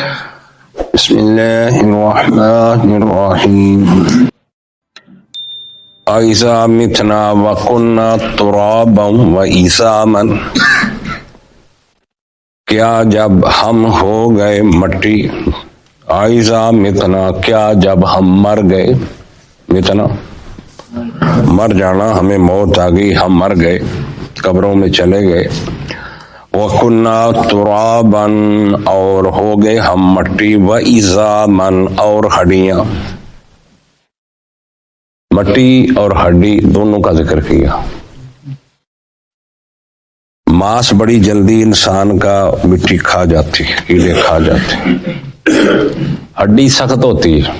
بسم اللہ الرحمن الرحیم اِذَا مِتْنَا وَكُنَّا تُرَابًا وَعِظَامًا، کیا جب ہم ہو گئے مٹی، اِذَا مِتْنَا کیا جب ہم مر گئے، متنا مر جانا، ہمیں موت آ گئی، ہم مر گئے، قبروں میں چلے گئے، وَكُنَّا تُرَابًا اور ہو گئے ہم مٹی، وَعِظَامًا اور ہڈیاں، مٹی اور ہڈی دونوں کا ذکر کیا۔ ماس بڑی جلدی انسان کا مٹی کھا جاتی، کیڑے کھا جاتے، ہڈی سخت ہوتی ہے،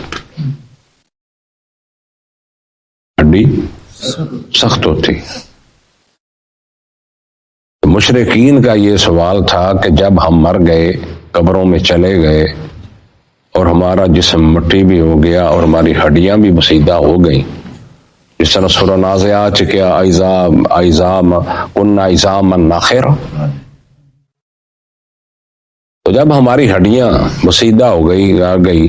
ہڈی سخت ہوتی۔ مشرکین کا یہ سوال تھا کہ جب ہم مر گئے، قبروں میں چلے گئے اور ہمارا جسم مٹی بھی ہو گیا اور ہماری ہڈیاں بھی بسیدہ ہو گئیں، جس طرح سورہ نازعات کیا کننا عظاما نخرا، تو جب ہماری ہڈیاں بسیدہ ہو گئی، آ گئی،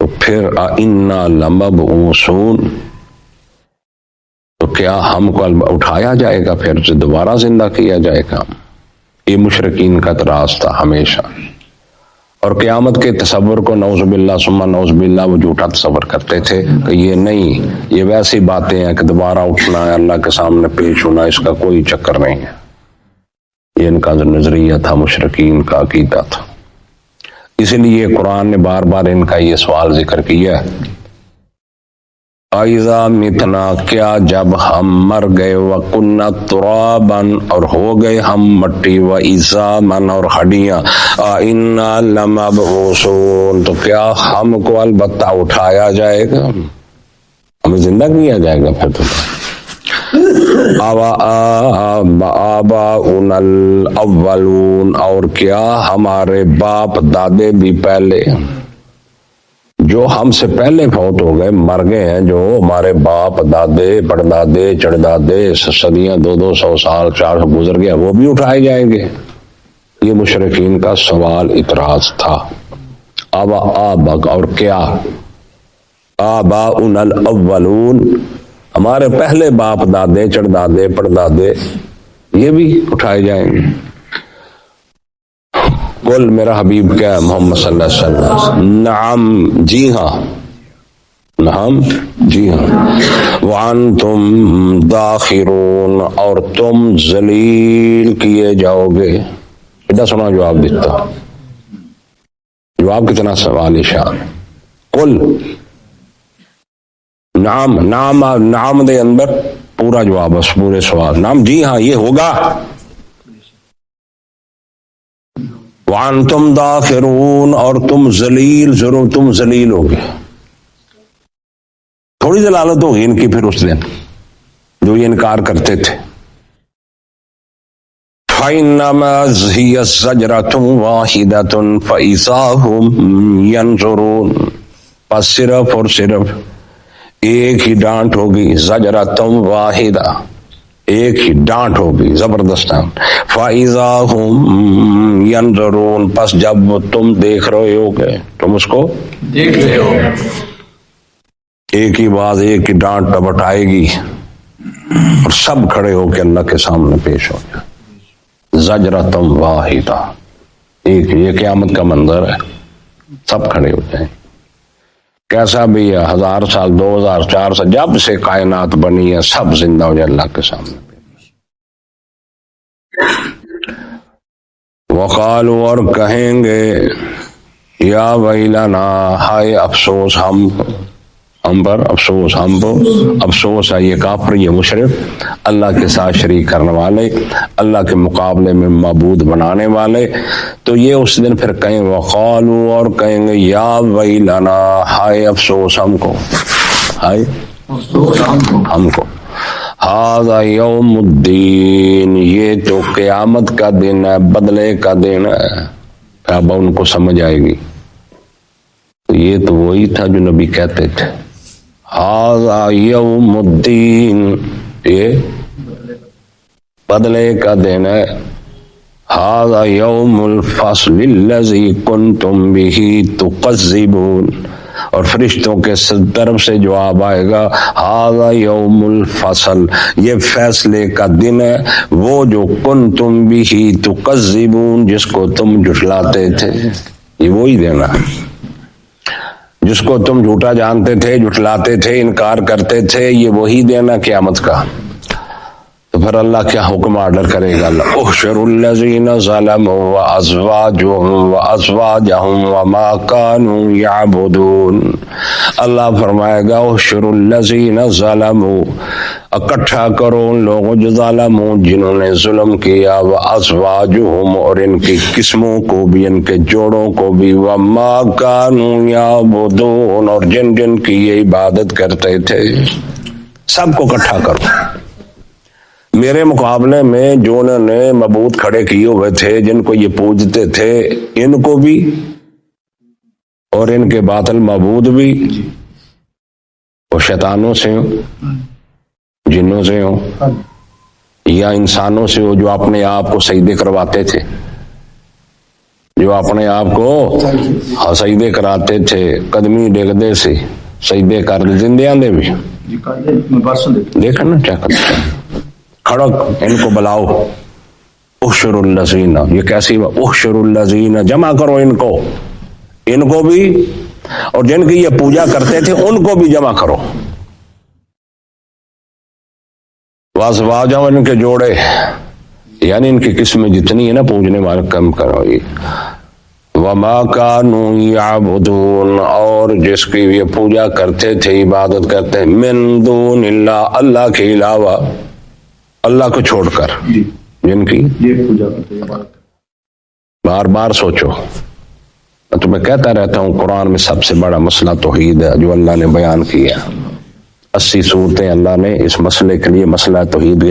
تو پھر انا لمبعوثون، تو کیا ہم کو اٹھایا جائے گا، پھر سے دوبارہ زندہ کیا جائے گا؟ یہ مشرکین کا اعتراض تھا ہمیشہ، اور قیامت کے تصور کو نعوذ باللہ ثم نعوذ باللہ وہ جھوٹا تصور کرتے تھے کہ یہ نہیں، یہ ویسی باتیں ہیں کہ دوبارہ اٹھنا ہے، اللہ کے سامنے پیش ہونا، اس کا کوئی چکر نہیں ہے۔ یہ ان کا نظریہ تھا، مشرکین کا عقیدہ تھا، اسی لیے قرآن نے بار بار ان کا یہ سوال ذکر کیا ہے، اِذَا مِتْنَا کیا جب ہم مر گئے، وَكُنَّا تُرَابًا اور ہو گئے ہم مٹی، وَعِظَامًا اور ہڈیاں، اِنَّا لَمَبْعُوثُونَ تو کیا ہم کو البتہ اٹھایا جائے گا، ہمیں زندہ کیا جائے گا پھر تو۔ آباؤنا الاولون اور کیا ہمارے باپ دادے بھی پہلے، جو ہم سے پہلے فوت ہو گئے، مر گئے ہیں، جو ہمارے باپ دادے پڑدادے چڑدادے صدیاں 200 سال 400 گزر گیا، وہ بھی اٹھائے جائیں گے؟ یہ مشرکین کا سوال اعتراض تھا۔ آباک اور کیا آباؤنا الاولون ہمارے پہلے باپ دادے چڑدادے پڑدادے یہ بھی اٹھائے جائیں گے؟ قل میرا حبیب کیا ہے محمد صلی اللہ علیہ وسلم، نعم جی ہاں، نعم جی ہاں، وانتم داخرون اور تم ذلیل کیے جاؤ گے۔ ادھا سنا جواب دیتا، جواب کتنا سوالی شان۔ قل نعم، نعم دے اندر پورا جواب، پورے سوال، نعم جی ہاں یہ ہوگا، وانتم داخرون اور تم ذلیل، ضرور تم ذلیل ہوگے۔ تھوڑی دلالت ہوگی ان کی پھر اس دن جو یہ انکار کرتے تھے۔ فَإِنَّمَا هِيَ زَجْرَةٌ وَاحِدَةٌ فَإِذَا هُمْ يَنظُرُونَ پس صرف اور صرف ایک ہی ڈانٹ ہوگی، زجرۃ واحدہ، ایک ہی ڈانٹ ہوگی زبردست، فَإِذَا هُمْ يَنظُرُونَ پس جب تم دیکھ رہے ہو گے، تم اس کو دیکھ رہے ہو، ایک ہی بات، ایک ہی ڈانٹ پبٹ آئے گی اور سب کھڑے ہو کے اللہ کے سامنے پیش ہو جائے، زجرۃ واحدہ، ایک یہ قیامت کا منظر ہے، سب کھڑے ہو جائیں، کیسا بھی ہے، 1000 سال 2000 400 جب سے کائنات بنی ہے، سب زندہ ہو جائے اللہ کے سامنے۔ وقالوا اور کہیں گے، یا ویلنا ہائے افسوس ہم پر، افسوس ہم پر، افسوس ہے یہ کافر، یہ مشرک، اللہ کے ساتھ شریک کرنے والے، اللہ کے مقابلے میں معبود بنانے والے، تو یہ اس دن پھر کہیں، وقالوا اور کہیں گے، یا ویلنا ہائے افسوس ہم کو، ہائے افسوس ہم کو، ھذا یوم الدین یہ تو قیامت کا دن ہے، بدلے کا دن ہے۔ اب ان کو سمجھ آئے گی، یہ تو وہی تھا جو نبی کہتے تھے، ھذا یوم الدین یہ بدلے کا دن ہے، ھذا یوم الفصل الذی کنتم بہ تکذبون، اور فرشتوں کے طرف سے جواب آئے گا ھذا یوم الفصل، یہ فیصلے کا دن ہے، وہ جو کنتم بہ تکذبون، جس کو تم جھٹلاتے تھے، یہ وہی دینا جس کو تم جھوٹا جانتے تھے، جھٹلاتے تھے، انکار کرتے تھے، یہ وہی دینا قیامت کا۔ تو پھر اللہ کیا حکم آرڈر کرے گا؟ احشروا الذین ظلموا وازواجهم وازواجهم وما كانوا يعبدون، اللہ فرمائے گا احشروا الذین ظلموا، اکٹھا کرو ان لوگوں جو ظالموں، جنہوں نے ظلم کیا، وازواجهم، اور ان کی قسموں کو بھی، ان کے جوڑوں کو بھی، وما كانوا يعبدون، اور جن جن کی یہ عبادت کرتے تھے، سب کو اکٹھا کرو۔ میرے مقابلے میں جو انہوں نے معبود کھڑے کیے ہوئے تھے، جن کو یہ پوجتے تھے، ان کو بھی اور ان کے باطل معبود بھی، وہ شیطانوں سے ہوں، جنوں سے ہوں یا انسانوں سے ہو، جو اپنے آپ کو سجدے کرواتے تھے، جو اپنے آپ کو سجدے کراتے تھے، قدمی ڈگدے سے سجدے کر زندیاں دے بھی دیکھا نا کیا کرتے ہیں، کھڑک ان کو بلاؤ، احشر الذین، یہ کیسی بات، احشر الذین، جمع کرو ان کو بھی، اور جن کی یہ پوجا کرتے تھے ان کو بھی جمع کرو، وازواجہ، ان کے جوڑے، یعنی ان کی قسمیں جتنی ہے نا پوجنے والے، کم کرو یہ، وما كانوا يعبدون، اور جس کی یہ پوجا کرتے تھے، عبادت کرتے ہیں، من دون اللہ، اللہ کے علاوہ، اللہ کو چھوڑ کر، جن کی بار بار سوچو، میں تمہیں کہتا رہتا ہوں قرآن میں سب سے بڑا مسئلہ توحید ہے جو اللہ نے بیان کیا، 80 صورتیں اللہ نے اس مسئلے کے لیے، مسئلہ توحید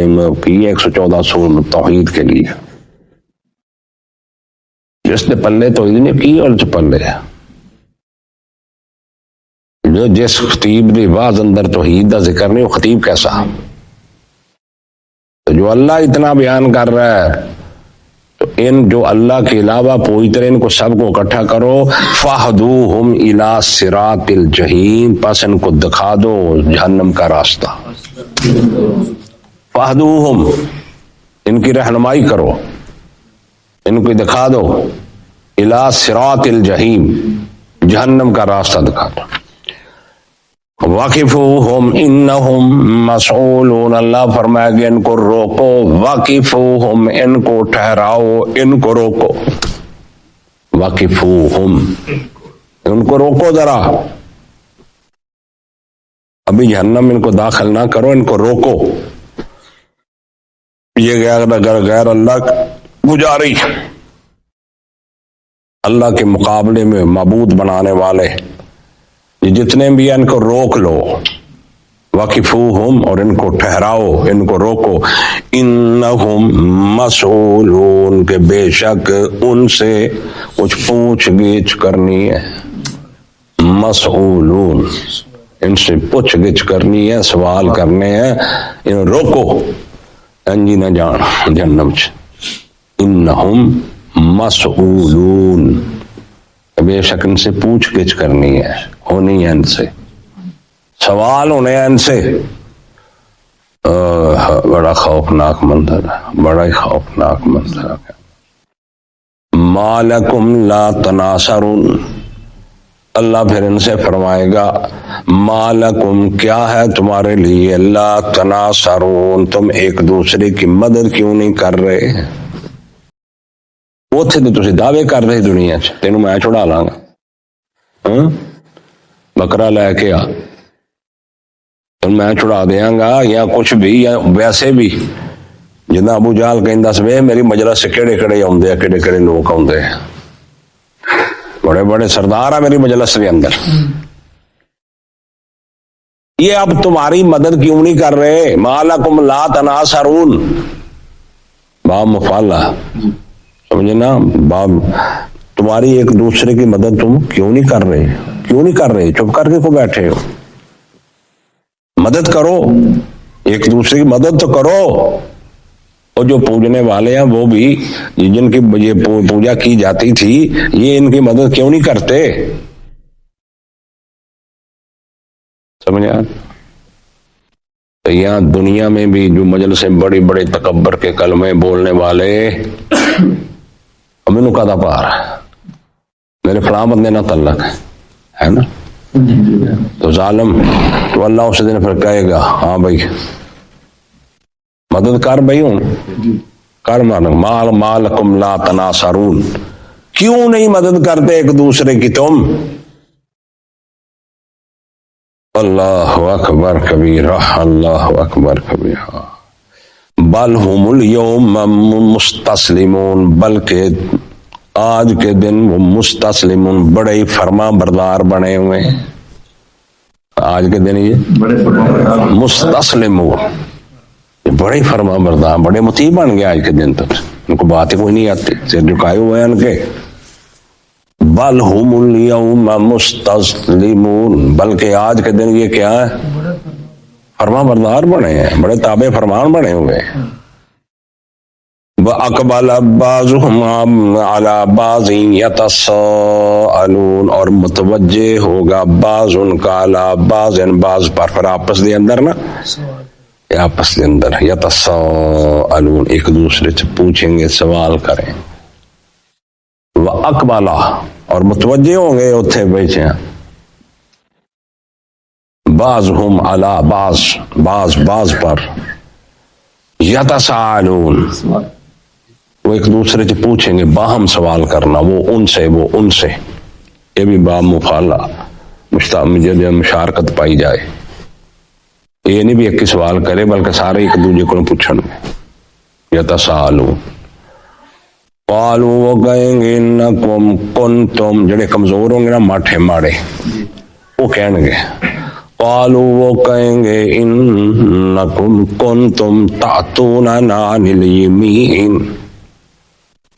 کی، 114 سورت توحید کے لیے، جس نے پلے توحید نے کی، اور جو پلے جو جس خطیب نے واز اندر توحید کا ذکر نہیں، وہ خطیب کیسا؟ تو جو اللہ اتنا بیان کر رہا ہے، تو ان جو اللہ کے علاوہ پوجتے رہے، ان کو سب کو اکٹھا کرو، فاہدوہم الی صراط الجحیم، پس ان کو دکھا دو جہنم کا راستہ، فاہدوہم، ان کی رہنمائی کرو، ان کو دکھا دو، الی صراط الجحیم، جہنم کا راستہ دکھا دو، وقفوہم انہم مسئولون، اللہ فرمائے گا ان کو روکو، وقفوہم، ان کو ٹھہراؤ، ان کو روکو، وقفوہم، ان کو روکو ذرا، ابھی جہنم ان کو داخل نہ کرو، ان کو روکو، یہ غیر اللہ گزاری، اللہ کے مقابلے میں معبود بنانے والے جتنے بھی ہیں، ان کو روک لو، وقفوہم، اور ان کو ٹھہراؤ، ان کو روکو، انہم مسئولون، کہ بے شک ان سے کچھ پوچھ گچھ کرنی ہے، مسئولون، ان سے پوچھ گچھ کرنی ہے، سوال کرنے ہیں، ان روکو، انجی نہ جان جہنم چ، انہم مسئولون، بے شک ان سے پوچھ گچھ کرنی ہے، ہونی ہے، ان سے سوال ہونے ہیں، ان سے، بڑا خوفناک منظر ہے، بڑا ہی خوفناک منظر ہے۔ ما لکم لا تناصرون، اللہ پھر ان سے فرمائے گا ما لکم، کیا ہے تمہارے لیے، لا تناصرون، تم ایک دوسرے کی مدد کیوں نہیں کر رہے؟ اتنے تو تسی دعوے کر رہے دنیا چ، تینوں میں چھڑا لاں گا، بکرا لے کے آ، میں چھڑا دیاں گا، یا کچھ بھی، یا ویسے بھی جنا ابو جہل کہندا سی، میری مجلس سے کیڑے کیڑے آندے، کیڑے کیڑے لوگ آندے، بڑے بڑے سردار ہیں میری مجلس کے اندر، یہ اب تمہاری مدد کیوں نہیں کر رہے؟ ما لکم لا تناصرون، باب مفعلہ، سمجھے نا، باب، تمہاری ایک دوسرے کی مدد تم کیوں نہیں کر رہے؟ کیوں نہیں کر رہے؟ چپ کر کے کو بیٹھے ہو؟ مدد کرو، ایک دوسرے کی مدد تو کرو، اور جو پوجنے والے ہیں وہ بھی جن کی یہ پوجا کی جاتی تھی یہ ان کی مدد کیوں نہیں کرتے؟ سمجھا؟ تو یہاں دنیا میں بھی جو مجلسیں بڑی بڑے تکبر کے کلمے بولنے والے مینو کا پا رہا ہے میرے فلاں بندے نہ تعلق ہے نا، تو ظالم تو اللہ اس دن پھر کہے گا ہاں بھائی مدد کر بھائی، ہوں کر مال مالکم لا تناصرون، کیوں نہیں مدد کرتے ایک دوسرے کی تم؟ اللہ اکبر کبیرہ، اللہ اکبر کبیرہ۔ بل ہم اليوم مستسلمون، بلکہ آج کے دن وہ مستسلمون بڑے ہی فرما بردار بنے ہوئے ہیں۔ آج کے دن یہ مستسلمون بڑے ہی فرما بردار، بڑے مطیع بن گئے آج کے دن تک، ان کو باتیں کوئی نہیں آتی، سر جھکائے ہوئے ہیں ان کے۔ بل ہم اليوم مستسلمون، بلکہ آج کے دن یہ کیا ہے؟ فرما بردار بنے ہیں، بڑے تابع فرمان بنے ہوئے ہیں۔ وَأَقْبَلَ بَعْضُهُمْ عَلَى بَعْضٍ يَتَسَاءَلُونَ، اور متوجہ ہوگا بعض ان کا علی بعض بعض پر، پھر آپس دے اندر نا، آپس دے اندر یتساءلون ایک دوسرے سے پوچھیں گے، سوال کریں۔ وَأَقْبَلَ اور متوجہ ہوں گے اتھے بیٹھے ہیں، بعضهم علی بعض بعض پر، یتساءلون وہ ایک دوسرے سے پوچھیں گے، باہم سوال کرنا، وہ ان سے وہ ان سے، یہ بھی با مفعلہ مشارکت پائی جائے، یہ نہیں بھی ایک ہی سوال کرے بلکہ سارے ایک دوسرے کو پوچھیں گے۔ یتساءلون قالوا وہ کہیں گے انکم کنتم، جڑے کمزور ہوں گے نا ماٹھے ماڑے، وہ کہیں گے قالوا وہ کہیں گے انکم کنتم تأتوننا عن الیمین،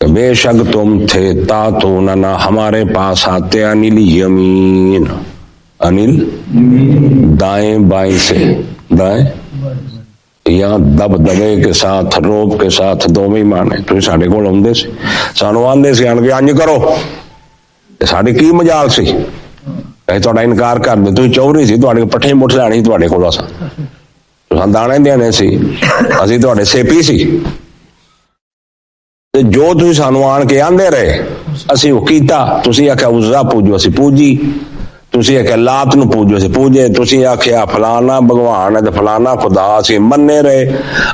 بے شک تم تھے تأتوننا ہمارے پاس آتے عن الیمین، انل دائیں بائیں سے، دائیں یا دب دبے کے ساتھ روب کے ساتھ دوویں ہی مانے، تو ساڈے کول آندے سی، سانو آندے سی آن کے انج کرو، ساڈے کی مجال سی، اے تہاڈا انکار کر دے، تسی چوری سی، تہاڈے پٹھے مٹھ لیانی تہاڈے کول، اساں تساں دانے دینے سی، اسی تہاڈے سیپی سی، تے جو تسی سانو آن کے آندے رہے اسی وہ کیتا، تسی آکھیا عزا پوجو اسی پوجی، تسی آکھیا لات نو پوجو اسی پوجے، تسی آکھیا فلانا بھگوان ہے تے فلانا خدا اسی مننے رہے،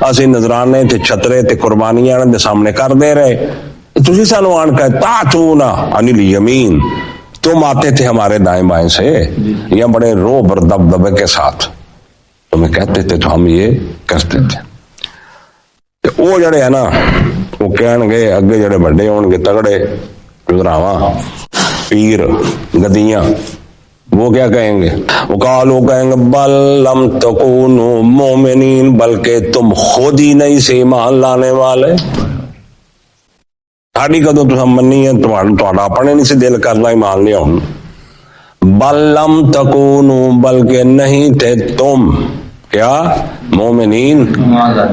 اسی نذرانے تے چھترے تے قربانیاں دے سامنے کر دے رہے، تسی سانو آن کے تأتون عن الیمین، تم آتے تھے ہمارے دائیں بائیں سے، یا بڑے روب اور دبدبے کے ساتھ تمہیں کہتے تھے تو ہم یہ کرتے تھے۔ وہ جڑے ہے نا وہ کہن گے اگے جڑے بڑے ہون گے تگڑے گزراواں پیر گدیاں، وہ کیا کہیں گے؟ وقالو کہیں گے بل لم تکونوا مومنین، بلکہ تم خود ہی نہیں سے ایمان لانے والے، ساڈی کدوں تساں منی ہے، تہاڈا اپنے نہیں سے دل کرنا ایمان لیا ہوں۔ بل لم تکونوا بلکہ نہیں تھے تم کیا مومنین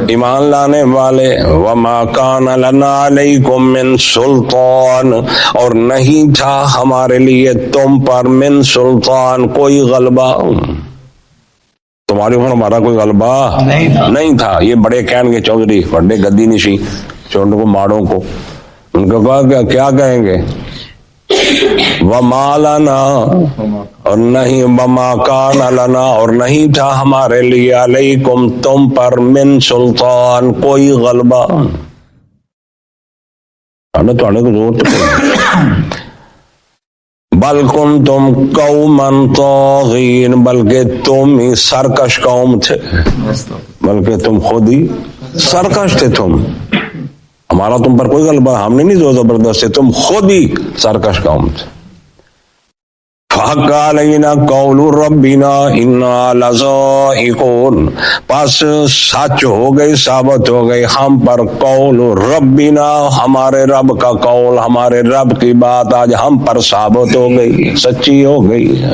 ایمان لانے والے، وما کان لنا علیکم من سلطان اور نہیں تھا ہمارے لیے تم پر من سلطان کوئی غلبہ، تمہارے اوپر ہمارا کوئی غلبہ نہیں تھا۔ یہ بڑے کہن گے چودھری بڑے گدی نشی چھوٹوں کو ماڑوں کو، ان کو کہا کیا کہیں گے؟ وما لنا اور نہیں، وما کان لنا اور نہیں تھا ہمارے لیے علیکم تم پر من سلطان کوئی غلبہ، تھوڑے کو زور بل کنتم قوما طاغین بلکہ تم ہی سرکش قوم تھے، بلکہ تم خود ہی سرکش تھے، تم ہمارا تم پر کوئی غلبہ ہم نے نہیں، زور زبردست ہے، تم خود ہی سرکش قوم تھے۔ فحق علینا قول ربنا انا لذائقون، پس سچ ہو گئی ثابت ہو گئی ہم پر قول ربنا، ہمارے رب کا قول، ہمارے رب کی بات آج ہم پر ثابت ہو گئی، سچی ہو گئی ہے۔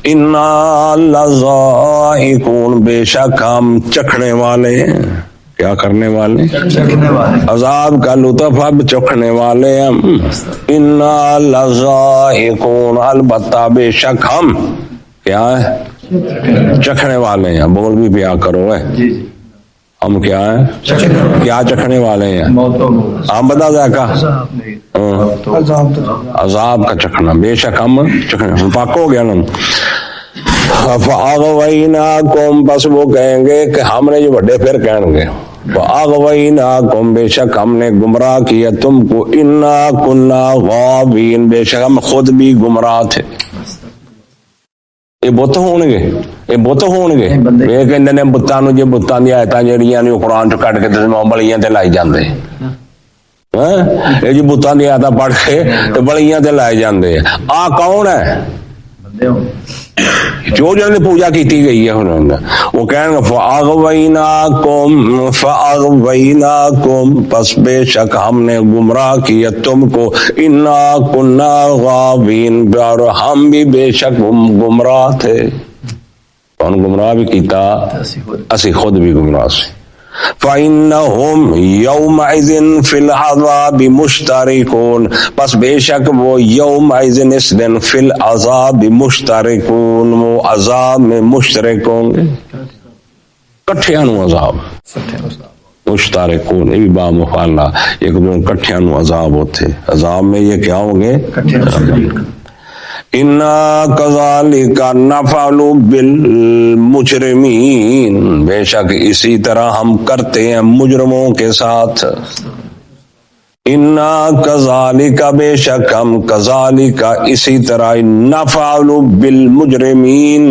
انا لذائقون، بے شک ہم چکھنے والے ہیں. کیا کرنے والے؟ عذاب کا لطف اب چکھنے والے ہم. انا لذائقون، البتہ بے شک ہم کیا ہے؟ چکھنے والے ہیں. بول بھی پیا کرو ہے. ہم کیا ہیں؟ کیا چکھنے والے ہیں؟ ہم بتا ذائقہ عذاب کا چکھنا. بے شک ہم چکھنے. پاک ہو گیا نا. فَأَغْوَيْنَاكُمْ، بس وہ کہیں گے کہ ہم نے جو بڑے پھر کہیں گے فَأَغْوَيْنَاكُمْ، بے شک ہم نے گمراہ کیا تم کو. اِنَّا كُنَّا غَاوِينَ، بے شک ہم خود بھی گمراہ تھے. یہ بت ہون گے، یہ بت ہون گے. یہ کہندے نے بتاں نوں جے بتاں دی آیتاں جڑیاں نے قرآن چ کڈ کے تے بلیاں تے لائی جاندے. یہ جی بتاں دی آیتاں پڑھ کے تے بلیاں تے لائے جاندے. آ کون ہے؟ جو جن نے پوجا کیتی گئی ہے انہوں نے. وہ کہیں گے فَأَغْوَيْنَاكُمْ، پس بے شک ہم نے گمراہ کیا تم کو. اِنَّا كُنَّا غَاوِينَ، اور ہم بھی بے شک گمراہ تھے. کون گمراہ بھی کیتا؟ اسی خود بھی گمراہ سے. فَإِنَّهُمْ يَوْمَئِذٍ فِي الْعَذَابِ مُشْتَرِكُونَ، پس بے شک وہ یومئذ اس دن فی العذاب مشترکون، وہ عذاب میں مشترک ہوں گے. کٹھیاں نو عذاب مشترکون، یہ بھی با مفعلہ، ایک دو کٹھیاں نو عذاب ہوتے. عذاب میں یہ کیا ہوں گے؟ اِنَّا كَذَلِكَ نَفْعَلُ بِالْمُجْرِمِينَ، بے شک اسی طرح ہم کرتے ہیں مجرموں کے ساتھ. اِنَّا كَذَلِكَ، بے شک ہم كَذَلِكَ اسی طرح نَفْعَلُ بِالْمُجْرِمِينَ،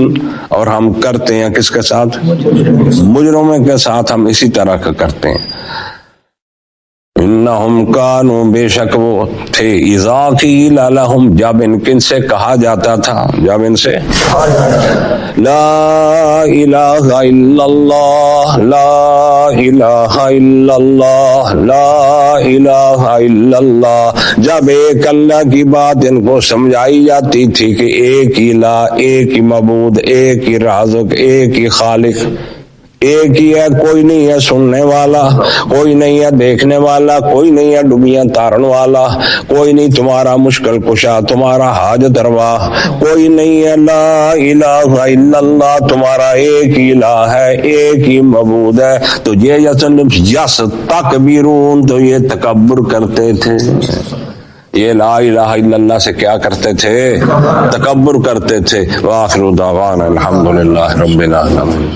اور ہم کرتے ہیں کس کے ساتھ؟ مجرموں کے ساتھ ہم اسی طرح کا کرتے ہیں. انہم کانوا، بے شک وہ تھے. اذا قیل لہم، جب ان سے کہا جاتا تھا، جب ان سے لا الہ الا اللہ، لا الہ الا اللہ، لا الہ الا اللہ، جب ایک اللہ کی بات ان کو سمجھائی جاتی تھی کہ ایک ہی الہ، ایک ہی معبود، ایک ہی رازق، ایک ہی خالق، ایک ہی ہے، کوئی نہیں ہے سننے والا، کوئی نہیں ہے دیکھنے والا، کوئی نہیں ہے ڈبیاں تارن والا، کوئی نہیں تمہارا مشکل کشا، تمہارا حاجت روا، کوئی نہیں ہے. لا الہ الا اللہ، تمہارا ایک ہی الہ ہے، ایک ہی معبود ہے. تو یہ یس تکبیرون، تو یہ تکبر کرتے تھے. یہ لا الہ الا اللہ سے کیا کرتے تھے؟ تکبر کرتے تھے. وآخر دعوانا الحمدللہ رب العالمین.